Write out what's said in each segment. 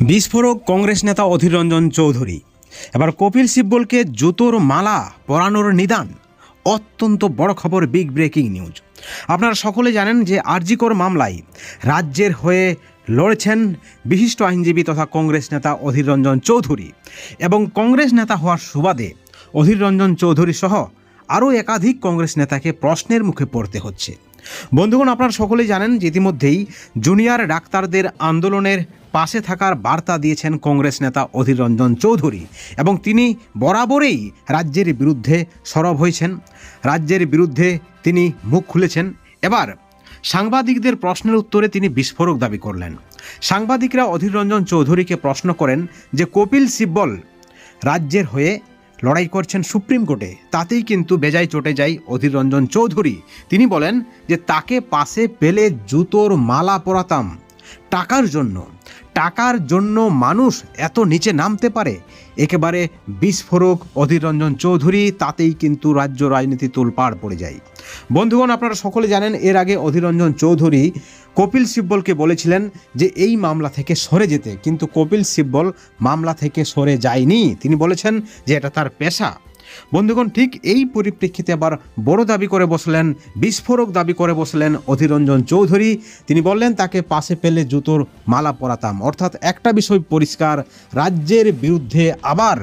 বিস্ফোরক কংগ্রেস নেতা অধীর রঞ্জন চৌধুরী। এবার কপিল সিব্বলকে জুতোর মালা পরানোর নিদান। অত্যন্ত বড় খবর, বিগ ব্রেকিং নিউজ। আপনারা সকলে জানেন যে আরজি কর মামলায় রাজ্যের হয়ে লড়েছেন বিশিষ্ট আইনজীবী তথা কংগ্রেস নেতা অধীর রঞ্জন চৌধুরী, এবং কংগ্রেস নেতা হওয়ার সুবাদে অধীর রঞ্জন চৌধুরী সহ আরও একাধিক কংগ্রেস নেতাকে প্রশ্নের মুখে পড়তে হচ্ছে। বন্ধুগণ, আপনারা সকলেই জানেন যে ইতিমধ্যেই জুনিয়র ডাক্তারদের আন্দোলনের পাশে থাকার বার্তা দিয়েছেন কংগ্রেস নেতা অধীর রঞ্জন চৌধুরী, এবং তিনি বরাবরই রাজ্যের বিরুদ্ধে সরব হয়েছেন, রাজ্যের বিরুদ্ধে তিনি মুখ খুলেছেন। এবার সাংবাদিকদের প্রশ্নের উত্তরে তিনি বিস্ফোরক দাবি করলেন। সাংবাদিকরা অধীর রঞ্জন চৌধুরীকে প্রশ্ন করেন যে কপিল সিব্বল রাজ্যের হয়ে লড়াই করছেন সুপ্রিম কোর্টে, তাতেই কিন্তু বেজায় চটে যায় অধীর রঞ্জন চৌধুরী। তিনি বলেন যে তাকে পাশে পেলে জুতোর মালা পরাতাম। টাকার জন্য মানুষ এত নিচে নামতে পারে? একেবারে বিস্ফোরক অধীর রঞ্জন চৌধুরী, তাতেই কিন্তু রাজ্য রাজনীতি তোলপাড় পড়ে যায়। বন্ধুগণ, আপনারা সকলে জানেন এর আগে অধীর রঞ্জন চৌধুরী কপিল সিব্বলকে বলেছিলেন যে এই মামলা থেকে সরে যেতে, কিন্তু কপিল সিব্বল মামলা থেকে সরে যায়নি। তিনি বলেছেন যে এটা তার পেশা। বন্ধুগণ, ঠিক এই পরিপ্রেক্ষিতে আবার বড় দাবি করে বসলেন, বিস্ফোরক দাবি করে বসলেন অধীর রঞ্জন চৌধুরী। তিনি বললেন তাকে পাশে পেলে জুতোর মালা পরাতাম। অর্থাৎ একটা বিষয় পরিষ্কার, রাজ্যের বিরুদ্ধে আবার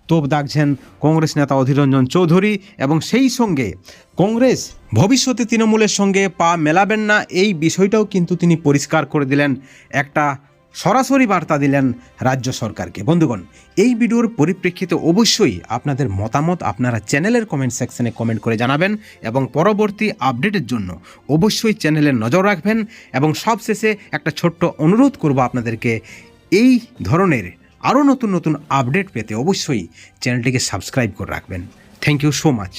তোপ দাগছেন কংগ্রেস নেতা অধীর রঞ্জন চৌধুরী, এবং সেই সঙ্গে কংগ্রেস ভবিষ্যতে তৃণমূলের সঙ্গে পা মেলাবেন না, এই বিষয়টাও কিন্তু তিনি পরিষ্কার করে দিলেন, একটা সরাসরি বার্তা দিলেন রাজ্য সরকারকে। বন্ধুগণ, এই ভিডিওর পরিপ্রেক্ষিতে অবশ্যই আপনাদের মতামত আপনারা চ্যানেলের কমেন্ট সেকশনে কমেন্ট করে জানাবেন, এবং পরবর্তী আপডেটের জন্য অবশ্যই চ্যানেলে নজর রাখবেন। এবং সবশেষে একটা ছোট্ট অনুরোধ করব আপনাদেরকে, এই ধরনের আরও নতুন নতুন আপডেট পেতে অবশ্যই চ্যানেলটিকে সাবস্ক্রাইব করে রাখবেন। Thank you so much.